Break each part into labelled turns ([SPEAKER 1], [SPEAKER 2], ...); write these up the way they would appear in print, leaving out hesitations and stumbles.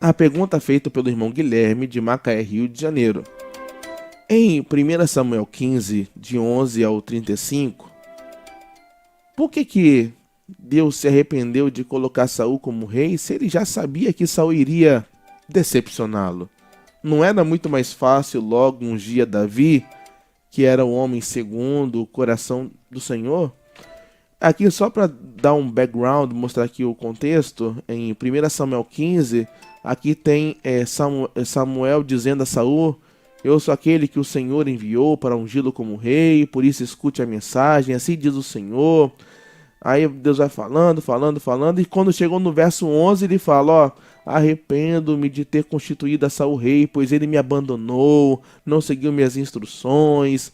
[SPEAKER 1] a pergunta feita pelo irmão Guilherme de Macaé, Rio de Janeiro. Em 1 Samuel 15, de 11 ao 35, por que Deus se arrependeu de colocar Saul como rei se ele já sabia que Saul iria decepcioná-lo? Não era muito mais fácil logo ungir Davi, que era o homem segundo o coração do Senhor? Aqui só para dar um background, mostrar aqui o contexto, em 1 Samuel 15, aqui tem Samuel dizendo a Saul: eu sou aquele que o Senhor enviou para ungí-lo como rei, por isso escute a mensagem, assim diz o Senhor. Aí Deus vai falando, e quando chegou no verso 11, ele fala: ó, arrependo-me de ter constituído a Saul rei, pois ele me abandonou, não seguiu minhas instruções.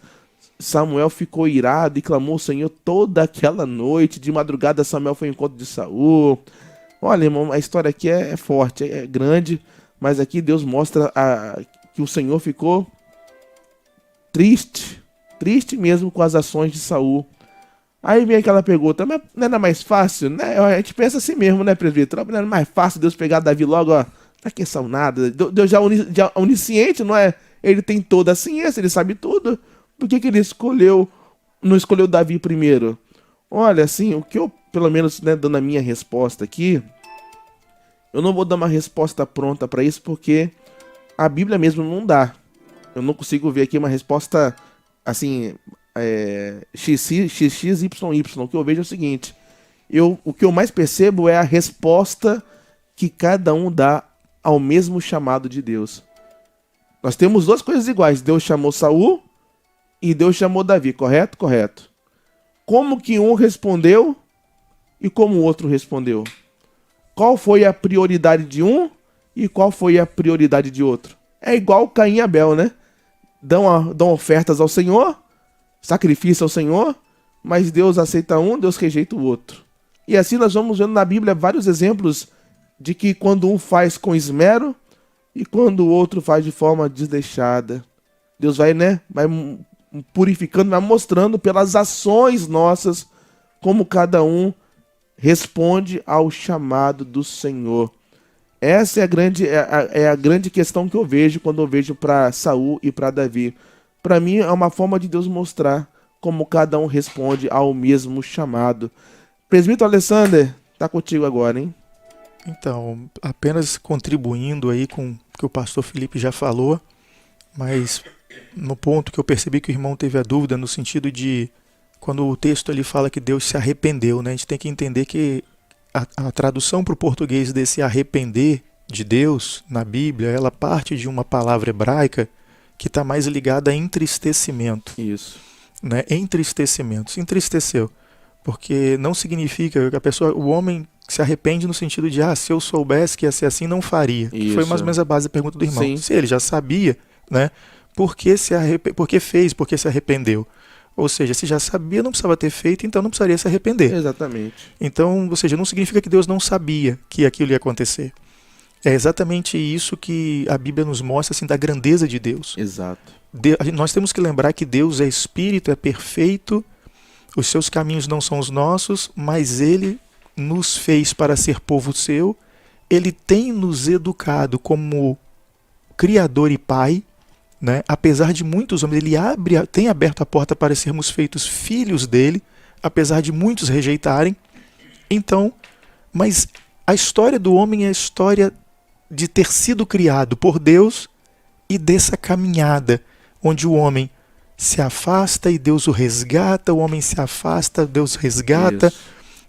[SPEAKER 1] Samuel ficou irado e clamou ao Senhor toda aquela noite. De madrugada Samuel foi ao encontro de Saul. Olha, irmão, a história aqui é forte, é grande, mas aqui Deus mostra que o Senhor ficou triste mesmo com as ações de Saul. Aí vem aquela pergunta: mas não era mais fácil, né? A gente pensa assim mesmo, né, presbítero? Não era mais fácil Deus pegar Davi logo, ó, pra que Saul nada? Deus já onisciente, não é? Ele tem toda a ciência, ele sabe tudo. Por que ele não escolheu Davi primeiro? Olha, assim, o que eu, pelo menos, né, dando a minha resposta aqui, eu não vou dar uma resposta pronta para isso, porque a Bíblia mesmo não dá. Eu não consigo ver aqui uma resposta, assim, XYY. O que eu vejo é o seguinte: o que eu mais percebo é a resposta que cada um dá ao mesmo chamado de Deus. Nós temos duas coisas iguais: Deus chamou Saul e Deus chamou Davi, correto? Correto. Como que um respondeu e como o outro respondeu? Qual foi a prioridade de um e qual foi a prioridade de outro? É igual Caim e Abel, né? Dão ofertas ao Senhor, sacrifício ao Senhor, mas Deus aceita um, Deus rejeita o outro. E assim nós vamos vendo na Bíblia vários exemplos de que quando um faz com esmero e quando o outro faz de forma desleixada, Deus vai purificando, vai mostrando pelas ações nossas como cada um responde ao chamado do Senhor. Essa é a grande questão que eu vejo quando eu vejo para Saul e para Davi. Para mim é uma forma de Deus mostrar como cada um responde ao mesmo chamado. Presbítero Alessander, tá contigo agora, hein?
[SPEAKER 2] Então, apenas contribuindo aí com o que o pastor Felipe já falou, mas no ponto que eu percebi que o irmão teve a dúvida, no sentido de, quando o texto ali fala que Deus se arrependeu, né? A gente tem que entender que a tradução para o português desse arrepender de Deus, na Bíblia, ela parte de uma palavra hebraica que está mais ligada a entristecimento.
[SPEAKER 1] Isso.
[SPEAKER 2] Né? Entristecimento. Se entristeceu. Porque não significa que o homem se arrepende no sentido de, se eu soubesse que ia ser assim, não faria.
[SPEAKER 1] Isso.
[SPEAKER 2] Foi mais ou menos a base da pergunta do irmão.
[SPEAKER 1] Sim.
[SPEAKER 2] Se ele já sabia, né? Por que se arrependeu? Ou seja, se já sabia, não precisava ter feito, então não precisaria se arrepender.
[SPEAKER 1] Exatamente.
[SPEAKER 2] Então, ou seja, não significa que Deus não sabia que aquilo ia acontecer. É exatamente isso que a Bíblia nos mostra, assim, da grandeza de Deus.
[SPEAKER 1] Exato.
[SPEAKER 2] Nós temos que lembrar que Deus é espírito, é perfeito, os seus caminhos não são os nossos, mas Ele nos fez para ser povo seu, Ele tem nos educado como Criador e Pai, né? Apesar de muitos homens, Ele tem aberto a porta para sermos feitos filhos dEle, apesar de muitos rejeitarem. Então, mas a história do homem é a história de ter sido criado por Deus e dessa caminhada, onde o homem se afasta e Deus o resgata, o homem se afasta, Deus resgata. Isso.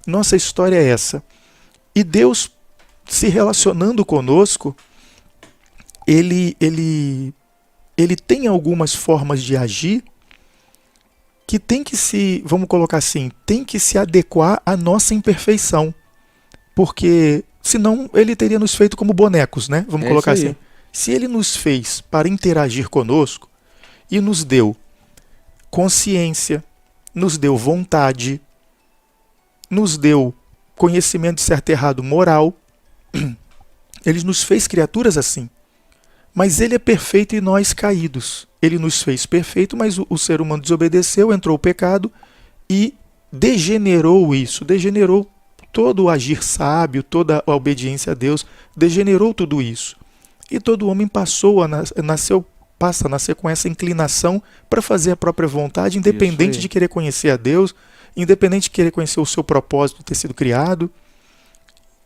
[SPEAKER 2] Nossa história é essa. E Deus, se relacionando conosco, Ele tem algumas formas de agir que tem que vamos colocar assim, tem que se adequar à nossa imperfeição. Porque senão Ele teria nos feito como bonecos, né? Vamos colocar assim. Se Ele nos fez para interagir conosco e nos deu consciência, nos deu vontade, nos deu conhecimento de certo e errado moral, Ele nos fez criaturas assim. Mas Ele é perfeito e nós caídos. Ele nos fez perfeito, mas o ser humano desobedeceu, entrou o pecado e degenerou todo o agir sábio, toda a obediência a Deus, degenerou tudo isso. E todo homem passa a nascer com essa inclinação para fazer a própria vontade, independente de querer conhecer a Deus, independente de querer conhecer o seu propósito de ter sido criado.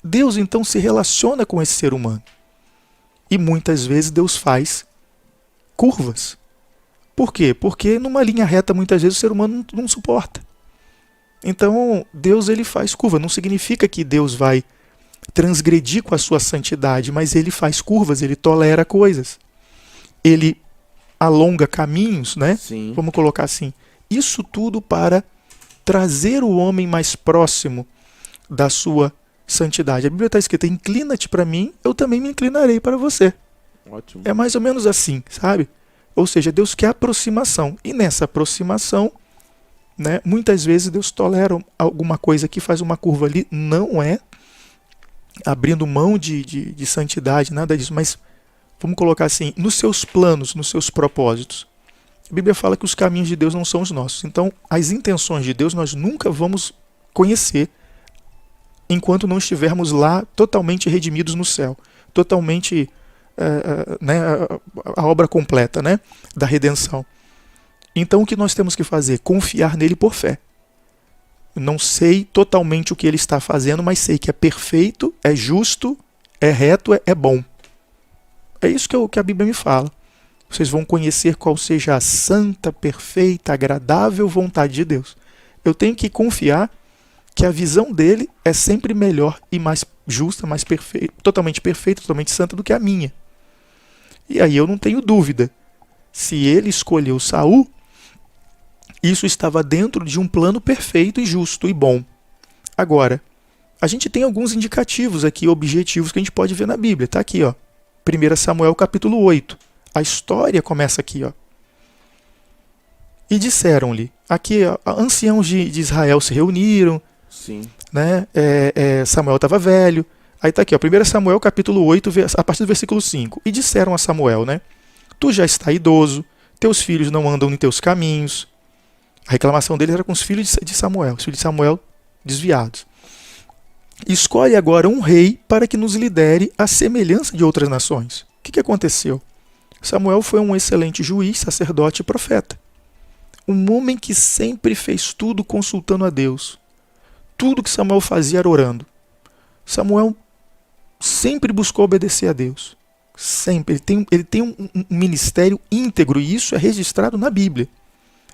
[SPEAKER 2] Deus então se relaciona com esse ser humano. E muitas vezes Deus faz curvas. Por quê? Porque numa linha reta muitas vezes o ser humano não suporta. Então Deus ele faz curva. Não significa que Deus vai transgredir com a sua santidade, mas ele faz curvas, ele tolera coisas. Ele alonga caminhos, né?
[SPEAKER 1] Sim.
[SPEAKER 2] Vamos colocar assim. Isso tudo para trazer o homem mais próximo da sua santidade. A Bíblia está escrita: inclina-te para mim, eu também me inclinarei para você.
[SPEAKER 1] Ótimo.
[SPEAKER 2] É mais ou menos assim, sabe? Ou seja, Deus quer aproximação. E nessa aproximação, né, muitas vezes Deus tolera alguma coisa que faz uma curva ali. Não é abrindo mão de santidade, nada disso. Mas vamos colocar assim, nos seus planos, nos seus propósitos. A Bíblia fala que os caminhos de Deus não são os nossos. Então, as intenções de Deus nós nunca vamos conhecer enquanto não estivermos lá totalmente redimidos no céu. Totalmente né, a obra completa, né, da redenção. Então, o que nós temos que fazer? Confiar nele por fé. Não sei totalmente o que ele está fazendo, mas sei que é perfeito, é justo, é reto, é bom. É isso que a Bíblia me fala. Vocês vão conhecer qual seja a santa, perfeita, agradável vontade de Deus. Eu tenho que confiar que a visão dele é sempre melhor e mais justa, mais perfeita, totalmente santa do que a minha. E aí eu não tenho dúvida. Se ele escolheu Saul, isso estava dentro de um plano perfeito e justo e bom. Agora, a gente tem alguns indicativos aqui, objetivos que a gente pode ver na Bíblia. Está aqui, ó. 1 Samuel capítulo 8. A história começa aqui, ó. E disseram-lhe, aqui, ó, anciãos de Israel se reuniram.
[SPEAKER 1] Sim.
[SPEAKER 2] Né? Samuel estava velho. Aí está aqui, ó, 1 Samuel capítulo 8, a partir do versículo 5. E disseram a Samuel, né? Tu já está idoso, teus filhos não andam em teus caminhos. A reclamação deles era com os filhos de Samuel, os filhos de Samuel desviados. Escolhe agora um rei para que nos lidere à semelhança de outras nações. O que aconteceu? Samuel foi um excelente juiz, sacerdote e profeta. Um homem que sempre fez tudo consultando a Deus. Tudo que Samuel fazia era orando. Samuel sempre buscou obedecer a Deus. Sempre. Ele tem um ministério íntegro e isso é registrado na Bíblia.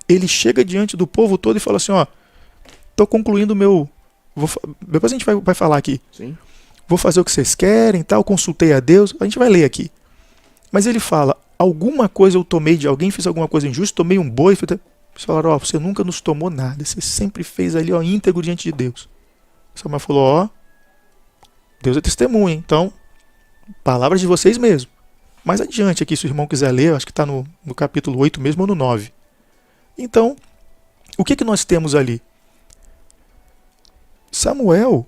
[SPEAKER 2] Ele chega diante do povo todo e fala assim, ó, estou concluindo o meu... Depois a gente vai falar aqui.
[SPEAKER 1] Sim.
[SPEAKER 2] Vou fazer o que vocês querem, tal, consultei a Deus. A gente vai ler aqui. Mas ele fala, alguma coisa eu tomei de alguém, fiz alguma coisa injusta, tomei um boi. Eles falaram, ó, você nunca nos tomou nada, você sempre fez ali, ó, íntegro diante de Deus. Samuel falou, ó, Deus é testemunha, então, palavras de vocês mesmo. Mais adiante aqui, se o irmão quiser ler, acho que está no capítulo 8 mesmo ou no 9. Então, o que nós temos ali? Samuel,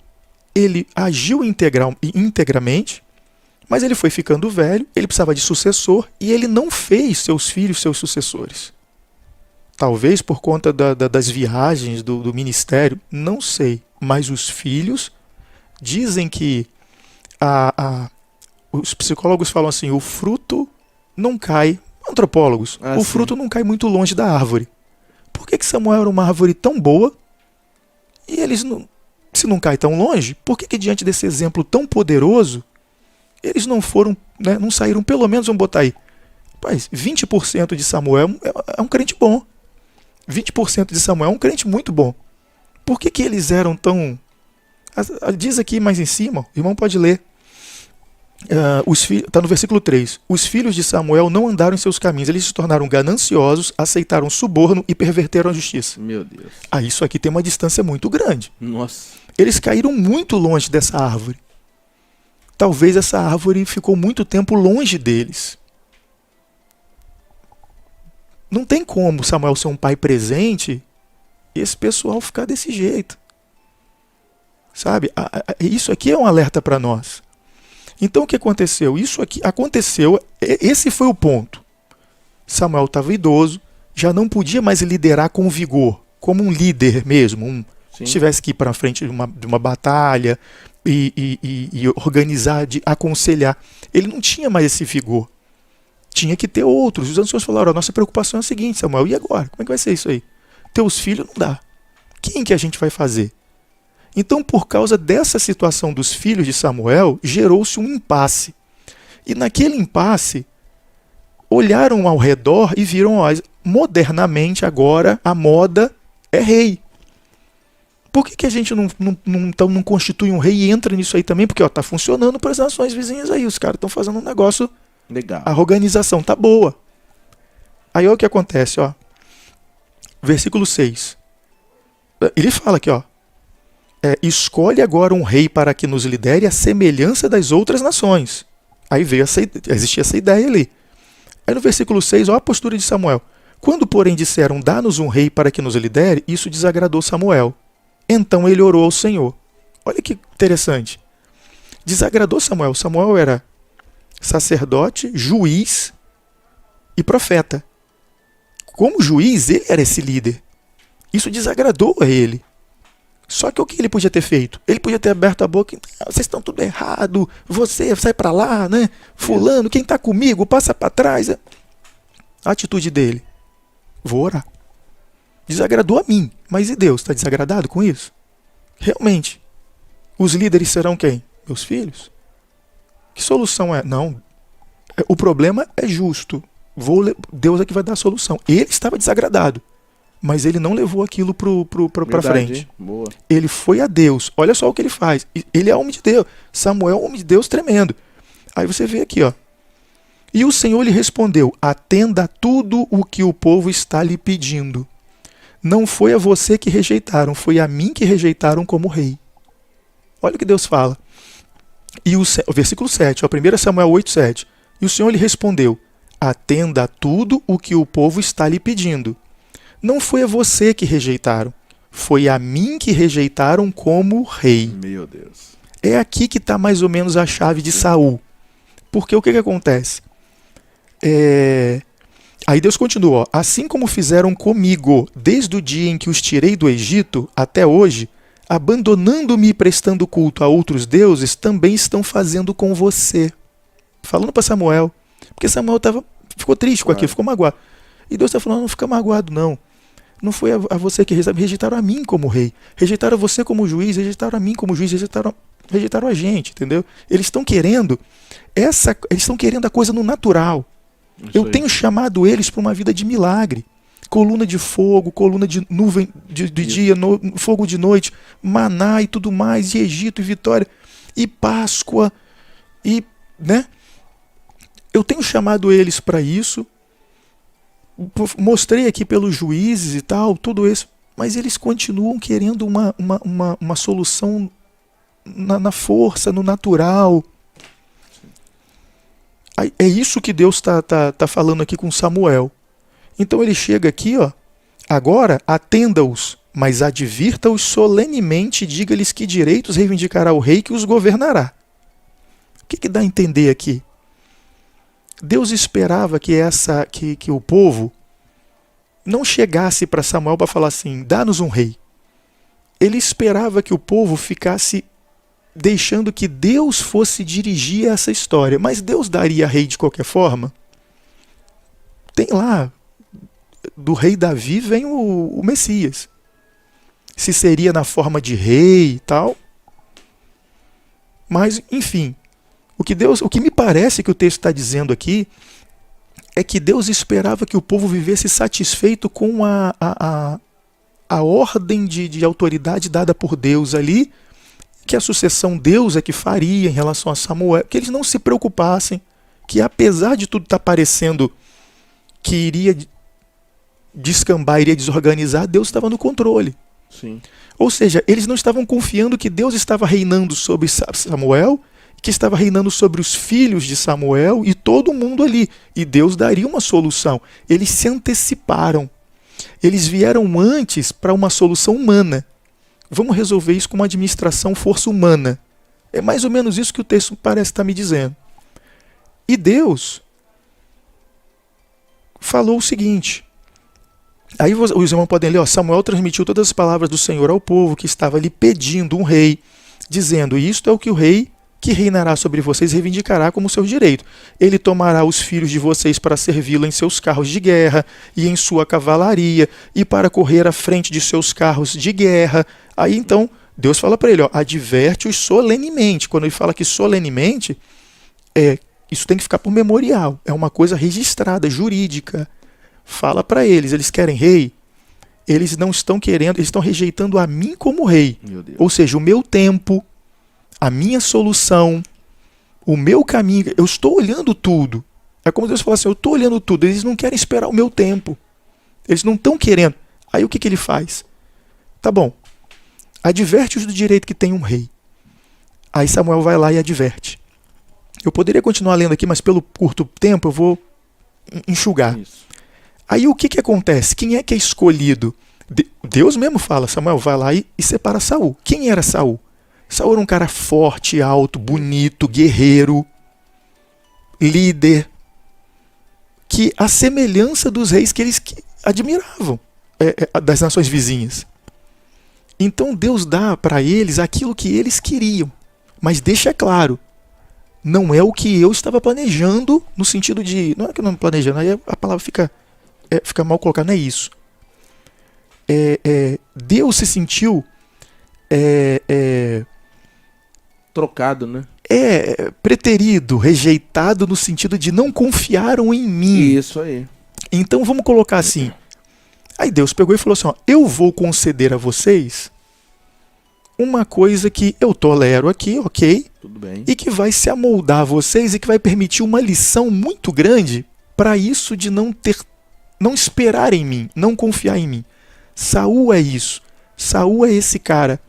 [SPEAKER 2] ele agiu integramente, mas ele foi ficando velho, ele precisava de sucessor e ele não fez seus filhos seus sucessores. Talvez por conta das viagens, do ministério, não sei. Mas os filhos dizem que os psicólogos falam assim, o fruto não cai, antropólogos, o fruto não cai muito longe da árvore. Por que Samuel era uma árvore tão boa e eles não, se não cai tão longe, por que diante desse exemplo tão poderoso eles não foram, né, não saíram, pelo menos, vamos botar aí, rapaz, 20% de Samuel é um crente bom. 20% de Samuel é um crente muito bom. Por que eles eram tão... Diz aqui mais em cima, o irmão pode ler. Está no versículo 3. Os filhos de Samuel não andaram em seus caminhos. Eles se tornaram gananciosos, aceitaram suborno e perverteram a justiça.
[SPEAKER 1] Meu Deus.
[SPEAKER 2] Isso aqui tem uma distância muito grande.
[SPEAKER 1] Nossa.
[SPEAKER 2] Eles caíram muito longe dessa árvore. Talvez essa árvore ficou muito tempo longe deles. Não tem como Samuel ser um pai presente e esse pessoal ficar desse jeito. Sabe? Isso aqui é um alerta para nós. Então o que aconteceu? Isso aqui aconteceu, esse foi o ponto. Samuel estava idoso, já não podia mais liderar com vigor, como um líder mesmo,
[SPEAKER 1] Sim.
[SPEAKER 2] Se tivesse que ir para frente de uma batalha e organizar, de aconselhar, ele não tinha mais esse vigor. Tinha que ter outros. Os anciões falaram, a nossa preocupação é a seguinte, Samuel, e agora? Como é que vai ser isso aí? Teus filhos não dá. Quem que a gente vai fazer? Então, por causa dessa situação dos filhos de Samuel, gerou-se um impasse. E naquele impasse, olharam ao redor e viram, ó, modernamente agora a moda é rei. Por que a gente não constitui um rei e entra nisso aí também? Porque está funcionando para as nações vizinhas aí. Os caras estão fazendo um negócio.
[SPEAKER 1] Legal.
[SPEAKER 2] A organização tá boa. Aí olha o que acontece, ó. Versículo 6. Ele fala aqui, ó. Escolhe agora um rei para que nos lidere à semelhança das outras nações. Aí existia essa ideia ali. Aí no versículo 6, ó a postura de Samuel. Quando, porém, disseram, dá-nos um rei para que nos lidere, isso desagradou Samuel. Então ele orou ao Senhor. Olha que interessante. Desagradou Samuel. Samuel era sacerdote, juiz e profeta. Como juiz, ele era esse líder. Isso desagradou a ele. Só que o que ele podia ter feito? Ele podia ter aberto a boca e, vocês estão tudo errado, você sai pra lá, né? Fulano, quem tá comigo, passa pra trás. A atitude dele. Vou orar. Desagradou a mim, mas e Deus? Está desagradado com isso? Realmente. Os líderes serão quem? Meus filhos? Que solução é? Não. O problema é justo. Deus é que vai dar a solução. Ele estava desagradado, mas ele não levou aquilo para frente.
[SPEAKER 1] Boa.
[SPEAKER 2] Ele foi a Deus. Olha só o que ele faz. Ele é homem de Deus. Samuel é homem de Deus tremendo. Aí você vê aqui, ó. E o Senhor lhe respondeu, atenda a tudo o que o povo está lhe pedindo. Não foi a você que rejeitaram, foi a mim que rejeitaram como rei. Olha o que Deus fala. E o versículo 7, ó, 1 Samuel 8, 7. E o Senhor lhe respondeu, atenda a tudo o que o povo está lhe pedindo. Não foi a você que rejeitaram, foi a mim que rejeitaram como rei.
[SPEAKER 1] Meu Deus.
[SPEAKER 2] É aqui que está mais ou menos a chave de Saul. Porque o que acontece? Aí Deus continua, ó, assim como fizeram comigo desde o dia em que os tirei do Egito até hoje, abandonando-me e prestando culto a outros deuses, também estão fazendo com você. Falando para Samuel, porque Samuel ficou triste com aquilo, ficou magoado. E Deus está falando, não fica magoado não. Não foi a você que rejeitaram a mim como rei, rejeitaram você como juiz, rejeitaram a mim como juiz, rejeitaram a gente, entendeu? Eles estão querendo a coisa no natural. Eu tenho chamado eles para uma vida de milagre. Coluna de fogo, coluna de nuvem de dia, fogo de noite, maná e tudo mais, e Egito e vitória, e Páscoa, e, né? Eu tenho chamado eles para isso, mostrei aqui pelos juízes e tal, tudo isso, mas eles continuam querendo uma solução na força, no natural. É isso que Deus tá falando aqui com Samuel. Então ele chega aqui, ó. Agora atenda-os, mas advirta-os solenemente e diga-lhes que direitos reivindicará o rei que os governará. O que dá a entender aqui? Deus esperava que o povo não chegasse para Samuel para falar assim, dá-nos um rei. Ele esperava que o povo ficasse deixando que Deus fosse dirigir essa história. Mas Deus daria rei de qualquer forma? Tem lá, do rei Davi vem o Messias. Se seria na forma de rei e tal. Mas, enfim, o que me parece que o texto está dizendo aqui é que Deus esperava que o povo vivesse satisfeito com a ordem de autoridade dada por Deus ali, que a sucessão Deus é que faria em relação a Samuel, que eles não se preocupassem, que apesar de tudo estar parecendo que iria descambar, iria desorganizar, Deus estava no controle.
[SPEAKER 1] Sim.
[SPEAKER 2] Ou seja, eles não estavam confiando que Deus estava reinando sobre Samuel, que estava reinando sobre os filhos de Samuel e todo mundo ali. E Deus daria uma solução. Eles se anteciparam. Eles vieram antes para uma solução humana. Vamos resolver isso com uma administração força humana. É mais ou menos isso que o texto parece estar me dizendo. E Deus falou o seguinte, Aí os irmãos podem ler, ó, Samuel transmitiu todas as palavras do Senhor ao povo que estava ali pedindo um rei, dizendo, isto é o que o rei que reinará sobre vocês reivindicará como seu direito. Ele tomará os filhos de vocês para servi-lo em seus carros de guerra e em sua cavalaria e para correr à frente de seus carros de guerra. Aí então Deus fala para ele, ó, adverte-os solenemente. Quando ele fala que solenemente, isso tem que ficar por memorial. É uma coisa registrada, jurídica. Fala para eles querem rei? Eles não estão querendo, eles estão rejeitando a mim como rei.
[SPEAKER 1] Meu Deus.
[SPEAKER 2] Ou seja, o meu tempo, a minha solução, o meu caminho, eu estou olhando tudo. É como Deus fala assim, eu estou olhando tudo, eles não querem esperar o meu tempo. Eles não estão querendo. Aí o que ele faz? Tá bom, adverte-os do direito que tem um rei. Aí Samuel vai lá e adverte. Eu poderia continuar lendo aqui, mas pelo curto tempo eu vou enxugar.
[SPEAKER 1] Isso.
[SPEAKER 2] Aí o que acontece? Quem é que é escolhido? Deus mesmo fala, Samuel, vai lá e separa Saul. Quem era Saul? Saul era um cara forte, alto, bonito, guerreiro, líder, que a semelhança dos reis que eles admiravam, das nações vizinhas. Então Deus dá para eles aquilo que eles queriam, mas deixa claro, não é o que eu estava planejando, no sentido de, não é que eu não planejando, aí a palavra fica mal colocada, não é isso. Deus se sentiu
[SPEAKER 1] Trocado, né?
[SPEAKER 2] preterido, rejeitado no sentido de não confiaram em mim.
[SPEAKER 1] Isso aí.
[SPEAKER 2] Então vamos colocar assim. Aí Deus pegou e falou assim, ó, eu vou conceder a vocês uma coisa que eu tolero aqui, ok?
[SPEAKER 1] Tudo bem.
[SPEAKER 2] E que vai se amoldar a vocês e que vai permitir uma lição muito grande para isso de não esperar em mim, não confiar em mim. Saul é isso. Saul é esse cara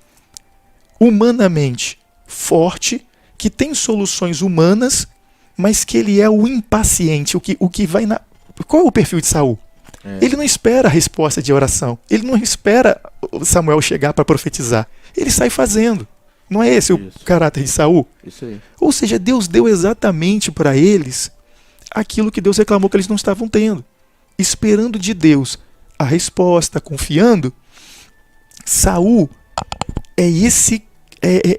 [SPEAKER 2] humanamente forte, que tem soluções humanas, mas que ele é o impaciente, o que vai na... Qual é o perfil de Saul? Ele não espera a resposta de oração. Ele não espera Samuel chegar para profetizar. Ele sai fazendo. Não é esse o caráter de Saul?
[SPEAKER 1] Isso aí.
[SPEAKER 2] Ou seja, Deus deu exatamente para eles aquilo que Deus reclamou que eles não estavam tendo. Esperando de Deus a resposta, confiando. Saul é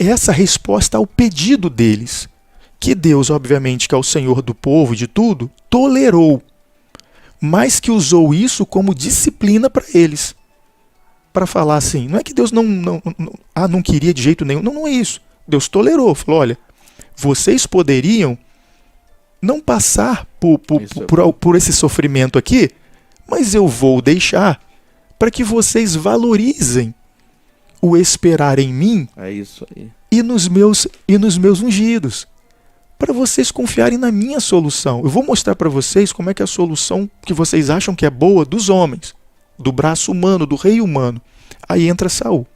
[SPEAKER 2] essa resposta ao pedido deles, que Deus, obviamente, que é o Senhor do povo e de tudo, tolerou, mas que usou isso como disciplina para eles. Para falar assim, não é que Deus não queria de jeito nenhum, não é isso. Deus tolerou, falou, olha, vocês poderiam não passar por esse sofrimento aqui, mas eu vou deixar para que vocês valorizem o esperar em mim
[SPEAKER 1] isso aí.
[SPEAKER 2] e nos meus ungidos, para vocês confiarem na minha solução. Eu vou mostrar para vocês como é que é a solução que vocês acham que é boa dos homens, do braço humano, do rei humano. Aí entra Saul.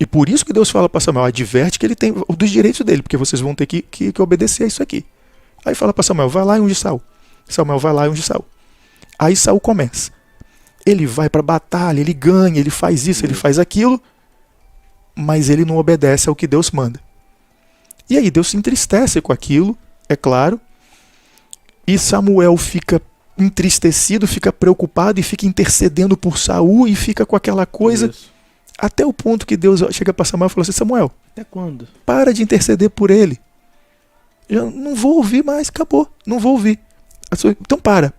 [SPEAKER 2] E por isso que Deus fala para Samuel, adverte que ele tem dos direitos dele, porque vocês vão ter que obedecer a isso aqui. Aí fala para Samuel, vai lá e unge Saul. Samuel vai lá e unge Saul. Aí Saul começa. Ele vai para a batalha, ele ganha, ele faz isso, ele faz aquilo, mas ele não obedece ao que Deus manda. E aí Deus se entristece com aquilo, é claro, e Samuel fica entristecido, fica preocupado e fica intercedendo por Saul e fica com aquela coisa, até o ponto que Deus chega para Samuel e fala assim, Samuel,
[SPEAKER 1] até quando?
[SPEAKER 2] Para de interceder por ele. Eu não vou ouvir mais, acabou, não vou ouvir. Então para.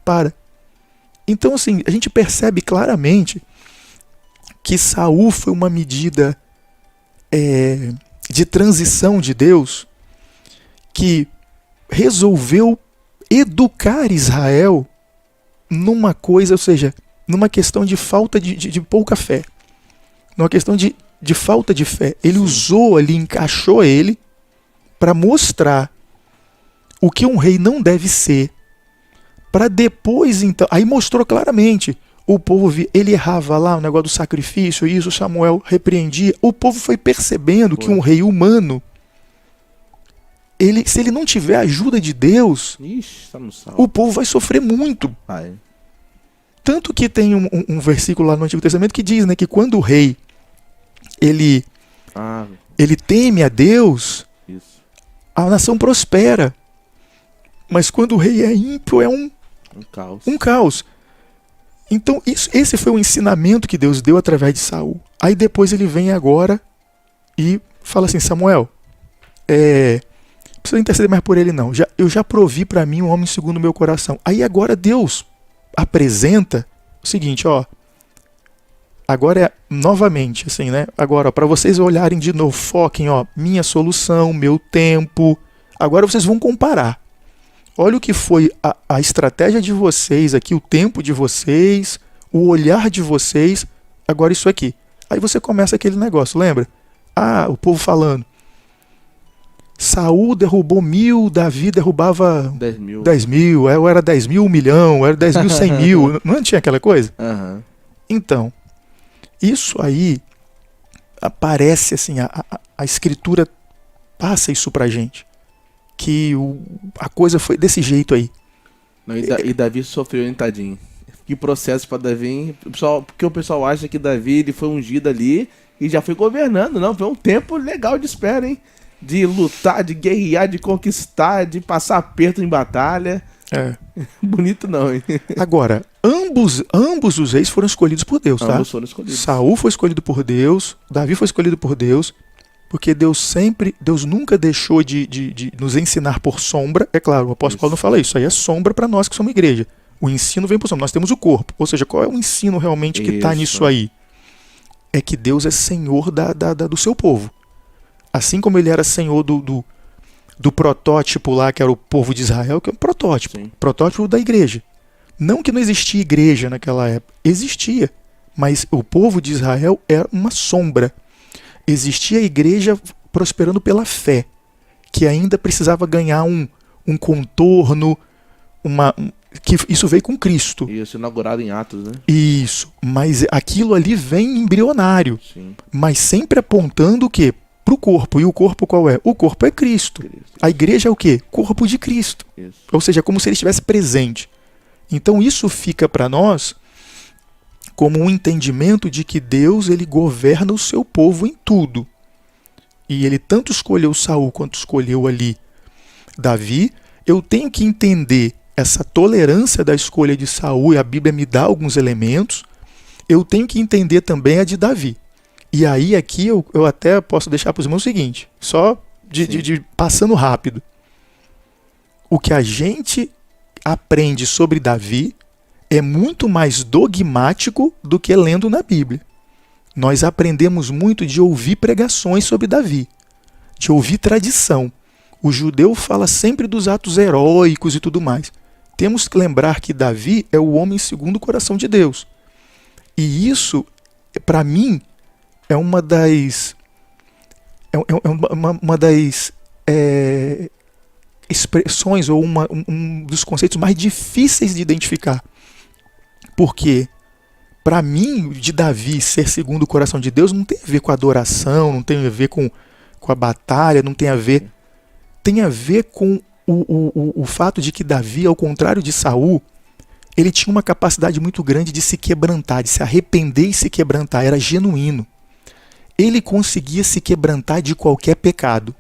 [SPEAKER 2] Então assim, a gente percebe claramente que Saul foi uma medida de transição de Deus que resolveu educar Israel numa coisa, ou seja, numa questão de falta de pouca fé, numa questão de falta de fé. Ele usou ali, encaixou ele para mostrar o que um rei não deve ser, para depois, então, aí mostrou claramente. O povo, ele errava lá, o negócio do sacrifício, isso, Samuel repreendia. O povo foi percebendo que um rei humano, se ele não tiver a ajuda de Deus, o povo vai sofrer muito. Tanto que tem um versículo lá no Antigo Testamento que diz, né, que quando o rei ele teme a Deus, a nação prospera. Mas quando o rei é ímpio, é um caos. Então esse foi o ensinamento que Deus deu através de Saul. Aí depois ele vem agora e fala assim: Samuel, não precisa interceder mais por ele não. Eu já provi para mim um homem segundo o meu coração. Aí agora Deus apresenta o seguinte, ó. Agora é novamente, assim, né? Agora, para vocês olharem de novo, foquem, ó, minha solução, meu tempo. Agora vocês vão comparar. Olha o que foi a estratégia de vocês aqui, o tempo de vocês, o olhar de vocês. Agora isso aqui. Aí você começa aquele negócio, lembra? Ah, o povo falando. Saul derrubou 1000, Davi derrubava
[SPEAKER 1] 10.000.
[SPEAKER 2] 10.000, ou era 10.000, 1 milhão, era 10.000, 100.000. Não tinha aquela coisa?
[SPEAKER 1] Uhum.
[SPEAKER 2] Então, isso aí aparece assim, a escritura passa isso pra gente. Que a coisa foi desse jeito aí.
[SPEAKER 1] Não, e Davi sofreu, hein, tadinho. Que processo pra Davi, hein? Porque o pessoal acha que Davi ele foi ungido ali e já foi governando. Não, foi um tempo legal de espera, hein? De lutar, de guerrear, de conquistar, de passar aperto em batalha. Bonito não, hein? Agora, ambos os reis foram escolhidos por Deus, tá? Ambos foram escolhidos.
[SPEAKER 2] Saul foi escolhido por Deus, Davi foi escolhido por Deus, porque Deus nunca deixou de nos ensinar por sombra. É claro, o apóstolo Paulo não fala isso aí é sombra para nós que somos igreja. O ensino vem por sombra, nós temos o corpo. Ou seja, qual é o ensino realmente que está nisso aí? É que Deus é Senhor do seu povo. Assim como ele era Senhor do protótipo lá, que era o povo de Israel, que é um protótipo.
[SPEAKER 1] Sim.
[SPEAKER 2] Protótipo da igreja. Não que não existia igreja naquela época. Existia. Mas o povo de Israel era uma sombra. Existia a igreja prosperando pela fé, que ainda precisava ganhar um contorno, que isso veio com Cristo.
[SPEAKER 1] Isso, inaugurado em Atos, né?
[SPEAKER 2] Isso. Mas aquilo ali vem embrionário.
[SPEAKER 1] Sim.
[SPEAKER 2] Mas sempre apontando o quê? Para o corpo. E o corpo qual é? O corpo é Cristo. A igreja é o quê? Corpo de Cristo.
[SPEAKER 1] Isso.
[SPEAKER 2] Ou seja, como se ele estivesse presente. Então isso fica para nós como um entendimento de que Deus ele governa o seu povo em tudo. E ele tanto escolheu Saul quanto escolheu ali Davi. Eu tenho que entender essa tolerância da escolha de Saul, e a Bíblia me dá alguns elementos. Eu tenho que entender também a de Davi. E aí aqui eu até posso deixar para os irmãos o seguinte, só de passando rápido. O que a gente aprende sobre Davi é muito mais dogmático do que lendo na Bíblia. Nós aprendemos muito de ouvir pregações sobre Davi, de ouvir tradição. O judeu fala sempre dos atos heróicos e tudo mais. Temos que lembrar que Davi é o homem segundo o coração de Deus. E isso, para mim, é uma das expressões ou um dos conceitos mais difíceis de identificar. Porque, para mim, de Davi ser segundo o coração de Deus não tem a ver com a adoração, não tem a ver com a batalha, não tem a ver... Tem a ver com o fato de que Davi, ao contrário de Saul, ele tinha uma capacidade muito grande de se quebrantar, de se arrepender e se quebrantar. Era genuíno. Ele conseguia se quebrantar de qualquer pecado.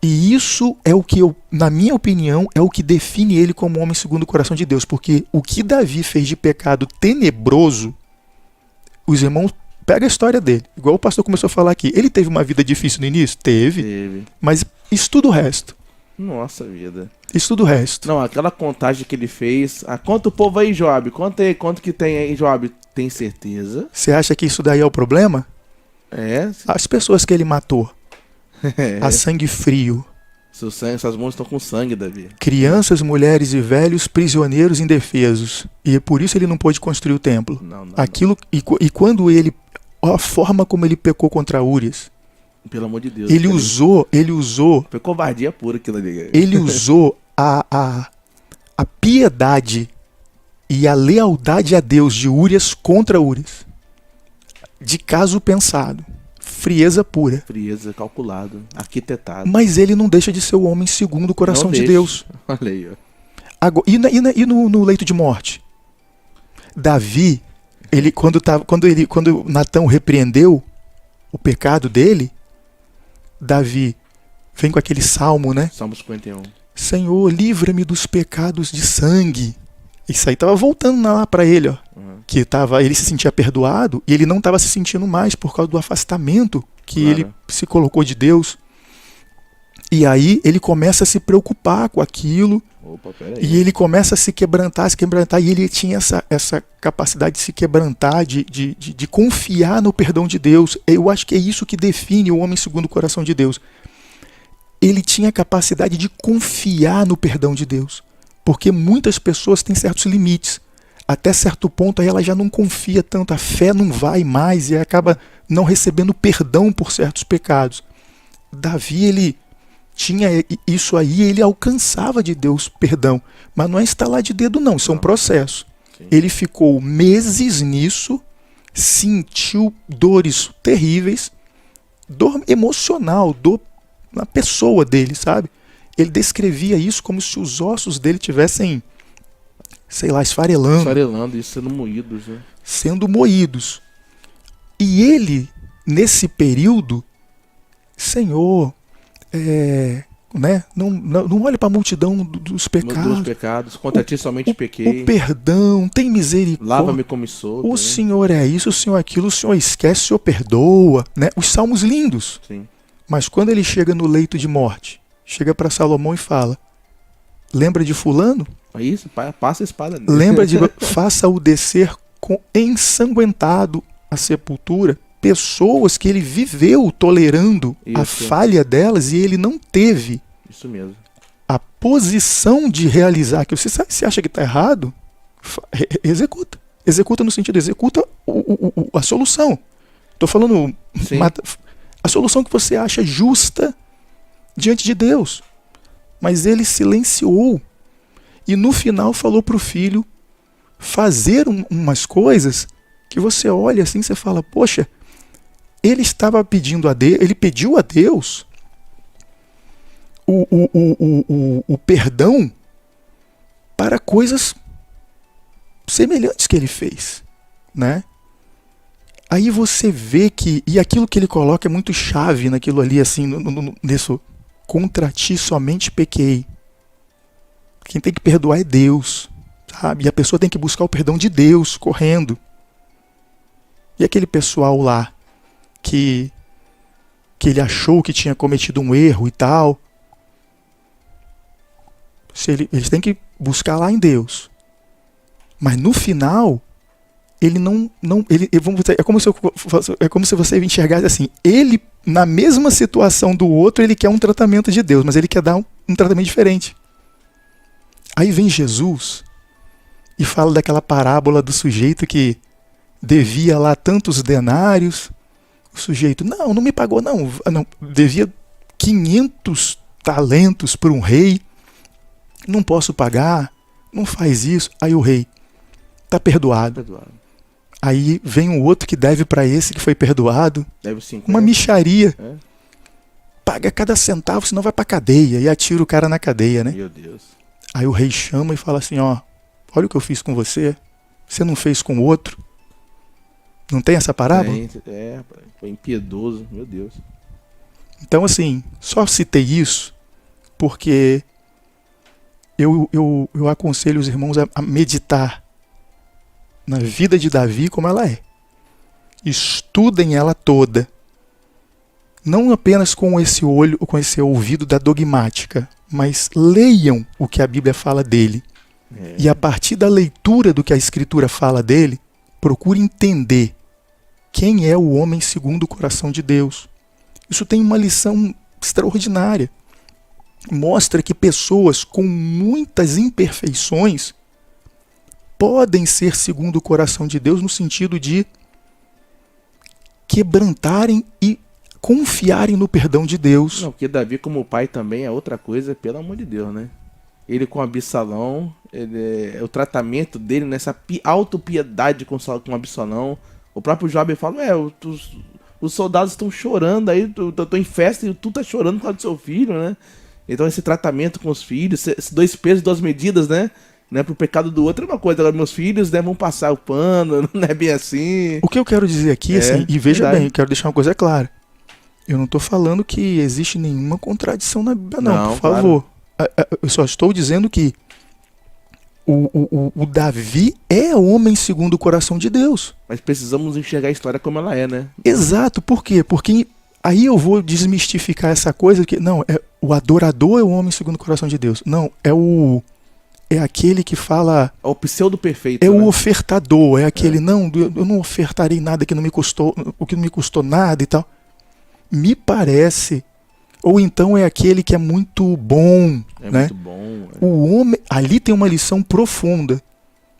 [SPEAKER 2] E isso é o que na minha opinião, é o que define ele como homem segundo o coração de Deus. Porque o que Davi fez de pecado tenebroso, os irmãos, pega a história dele. Igual o pastor começou a falar aqui. Ele teve uma vida difícil no início? Teve. Mas estuda o resto.
[SPEAKER 1] Nossa vida.
[SPEAKER 2] Estuda o resto.
[SPEAKER 1] Não, aquela contagem que ele fez. Conta o povo aí, Job. Conta aí, quanto que tem aí, Job? Tem certeza?
[SPEAKER 2] Você acha que isso daí é o problema?
[SPEAKER 1] É.
[SPEAKER 2] As pessoas que ele matou. A sangue frio.
[SPEAKER 1] Essas mãos estão com sangue, Davi.
[SPEAKER 2] Crianças, mulheres e velhos, prisioneiros indefesos. E é por isso ele não pôde construir o templo.
[SPEAKER 1] Não.
[SPEAKER 2] Aquilo, e quando ele... A forma como ele pecou contra Úrias.
[SPEAKER 1] Pelo amor de Deus.
[SPEAKER 2] Ele usou...
[SPEAKER 1] Foi covardia pura aquilo ali.
[SPEAKER 2] Ele usou a piedade e a lealdade a Deus de Úrias contra Úrias. De caso pensado. Frieza pura.
[SPEAKER 1] Frieza, calculado, arquitetado.
[SPEAKER 2] Mas ele não deixa de ser o homem segundo o coração de Deus.
[SPEAKER 1] Olha aí, ó.
[SPEAKER 2] Agora, e no leito de morte? Davi, quando Natão repreendeu o pecado dele, Davi vem com aquele salmo, né?
[SPEAKER 1] Salmo 51.
[SPEAKER 2] Senhor, livra-me dos pecados de sangue. Isso aí estava voltando lá para ele, ó.
[SPEAKER 1] Uhum.
[SPEAKER 2] Que ele se sentia perdoado e ele não estava se sentindo mais por causa do afastamento que
[SPEAKER 1] Claro.
[SPEAKER 2] ele se colocou de Deus. E aí ele começa a se preocupar com aquilo.
[SPEAKER 1] Opa, peraí.
[SPEAKER 2] E ele começa a se quebrantar, e ele tinha essa capacidade de se quebrantar, de confiar no perdão de Deus. Eu acho que é isso que define o homem segundo o coração de Deus. Ele tinha a capacidade de confiar no perdão de Deus. Porque muitas pessoas têm certos limites. Até certo ponto aí ela já não confia tanto, a fé não vai mais e acaba não recebendo perdão por certos pecados. Davi, ele tinha isso aí, ele alcançava de Deus perdão, mas não é instalar de dedo não, isso é um processo.
[SPEAKER 1] Sim.
[SPEAKER 2] Ele ficou meses nisso, sentiu dores terríveis, dor emocional, dor na pessoa dele, sabe? Ele descrevia isso como se os ossos dele tivessem, sei lá,
[SPEAKER 1] Esfarelando e sendo moídos, né?
[SPEAKER 2] sendo moídos. E ele, nesse período, Senhor, né? Não olhe para a multidão dos pecados.
[SPEAKER 1] Dos pecados, contra ti somente pequei.
[SPEAKER 2] O perdão, tem misericórdia.
[SPEAKER 1] Lava-me como sou.
[SPEAKER 2] O Senhor é isso, o Senhor é aquilo, o Senhor esquece, o Senhor perdoa. Né? Os salmos lindos.
[SPEAKER 1] Sim.
[SPEAKER 2] Mas quando ele chega no leito de morte, chega para Salomão e fala: lembra de fulano?
[SPEAKER 1] É isso, passa a espada nele.
[SPEAKER 2] Lembra de faça-o descer ensanguentado à sepultura. Pessoas que ele viveu tolerando a
[SPEAKER 1] Isso.
[SPEAKER 2] falha delas e ele não teve
[SPEAKER 1] Isso mesmo.
[SPEAKER 2] a posição de realizar aquilo. Você acha que está errado? Executa. Executa no sentido, executa a solução. Estou falando
[SPEAKER 1] Sim.
[SPEAKER 2] a solução que você acha justa diante de Deus. Mas ele silenciou e no final falou para o filho fazer umas coisas que você olha assim e você fala, poxa, ele estava pedindo a Deus, ele pediu a Deus o perdão para coisas semelhantes que ele fez, né? Aí você vê que, e aquilo que ele coloca é muito chave naquilo ali, assim, nisso, contra ti somente pequei. Quem tem que perdoar é Deus, sabe? E a pessoa tem que buscar o perdão de Deus, correndo. E aquele pessoal lá, que ele achou que tinha cometido um erro e tal, eles têm que buscar lá em Deus. Mas no final, ele é como se você enxergasse assim, ele, na mesma situação do outro, ele quer um tratamento de Deus, mas ele quer dar um tratamento diferente. Aí vem Jesus e fala daquela parábola do sujeito que devia lá tantos denários. O sujeito, não me pagou não, devia 500 talentos para um rei, não posso pagar, não faz isso. Aí o rei, tá perdoado. Aí vem um outro que deve para esse que foi perdoado,
[SPEAKER 1] Deve 50.
[SPEAKER 2] uma mixaria,
[SPEAKER 1] É?
[SPEAKER 2] paga cada centavo, senão vai pra cadeia, e atira o cara na cadeia, né?
[SPEAKER 1] Meu Deus.
[SPEAKER 2] Aí o rei chama e fala assim, ó, olha o que eu fiz com você, você não fez com o outro. Não tem essa parábola?
[SPEAKER 1] Foi impiedoso, meu Deus.
[SPEAKER 2] Então, assim, só citei isso porque eu aconselho os irmãos a meditar na vida de Davi como ela é. Estudem ela toda. Não apenas com esse olho, com esse ouvido da dogmática, mas leiam o que a Bíblia fala dele. E a partir da leitura do que a Escritura fala dele, procure entender quem é o homem segundo o coração de Deus. Isso tem uma lição extraordinária. Mostra que pessoas com muitas imperfeições podem ser segundo o coração de Deus no sentido de quebrantarem e confiarem no perdão de Deus.
[SPEAKER 1] Não, porque Davi como pai também é outra coisa, pelo amor de Deus, né? Ele com Absalão, o tratamento dele nessa autopiedade com Absalão. O próprio Joabe fala, os soldados estão chorando aí, eu tô em festa e tu tá chorando por causa do seu filho, né? Então esse tratamento com os filhos, esses 2 pesos, 2 medidas, né? Pro pecado do outro é uma coisa, agora meus filhos, né, vão passar o pano, não é bem assim.
[SPEAKER 2] O que eu quero dizer aqui, assim, e veja
[SPEAKER 1] verdade.
[SPEAKER 2] bem, eu quero deixar uma coisa clara. Eu não estou falando que existe nenhuma contradição na Bíblia, não, por favor. Eu só estou dizendo que O Davi é homem segundo o coração de Deus.
[SPEAKER 1] Mas precisamos enxergar a história como ela é, né?
[SPEAKER 2] Exato, por quê? Porque aí eu vou desmistificar essa coisa que, não, o adorador é o homem segundo o coração de Deus. Não, é aquele que fala...
[SPEAKER 1] É o pseudo perfeito,
[SPEAKER 2] É
[SPEAKER 1] né?
[SPEAKER 2] o ofertador, é aquele, não, eu não ofertarei nada que não me custou, o que não me custou nada e tal. Me parece, ou então é aquele que é muito bom,
[SPEAKER 1] É
[SPEAKER 2] né?
[SPEAKER 1] muito bom.
[SPEAKER 2] O homem, ali tem uma lição profunda,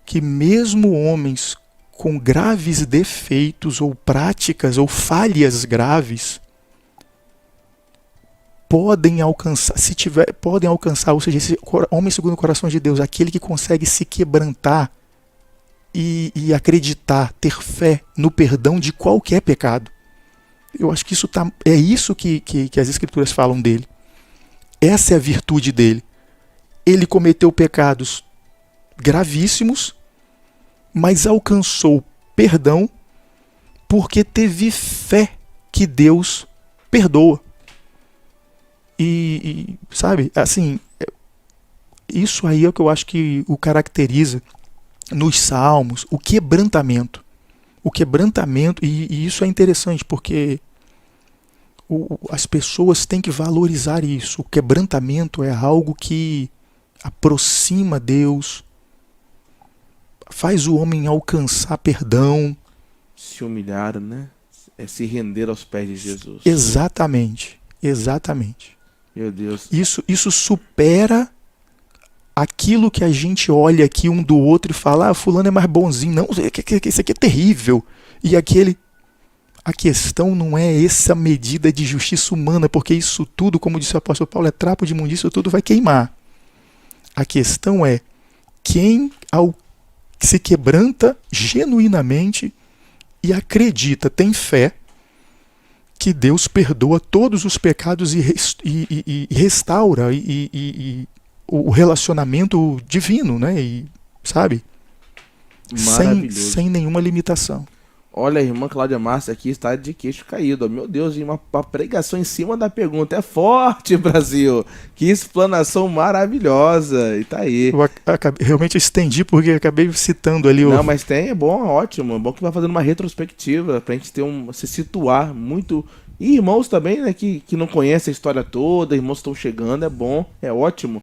[SPEAKER 2] que mesmo homens com graves defeitos ou práticas ou falhas graves podem alcançar, podem alcançar, ou seja, esse homem segundo o coração de Deus, aquele que consegue se quebrantar e acreditar, ter fé no perdão de qualquer pecado. Eu acho que é isso que as escrituras falam dele. Essa é a virtude dele. Ele cometeu pecados gravíssimos, mas alcançou perdão porque teve fé que Deus perdoa. E sabe, assim, isso aí é o que eu acho que o caracteriza nos Salmos, o quebrantamento. O quebrantamento, e isso é interessante porque as pessoas têm que valorizar isso. O quebrantamento é algo que aproxima Deus, faz o homem alcançar perdão.
[SPEAKER 1] Se humilhar, né? É se render aos pés de Jesus.
[SPEAKER 2] Exatamente, exatamente.
[SPEAKER 1] Meu Deus.
[SPEAKER 2] Isso supera aquilo que a gente olha aqui um do outro e fala, ah, fulano é mais bonzinho. Não, isso aqui é terrível. E aquele... A questão não é essa medida de justiça humana, porque isso tudo, como disse o apóstolo Paulo, é trapo de imundícia, isso tudo vai queimar. A questão é quem se quebranta genuinamente e acredita, tem fé, que Deus perdoa todos os pecados e restaura o relacionamento divino, né? E, sabe?
[SPEAKER 1] Maravilhoso.
[SPEAKER 2] Sem nenhuma limitação.
[SPEAKER 1] Olha, a irmã Cláudia Márcia aqui está de queixo caído. Meu Deus, e uma pregação em cima da pergunta. É forte, Brasil. Que explanação maravilhosa. E tá aí.
[SPEAKER 2] Eu realmente estendi porque acabei citando ali
[SPEAKER 1] Não, mas tem, é bom, ótimo. É bom que vai fazendo uma retrospectiva pra gente ter se situar muito. E irmãos também, né, que não conhecem a história toda, irmãos estão chegando, é bom, é ótimo.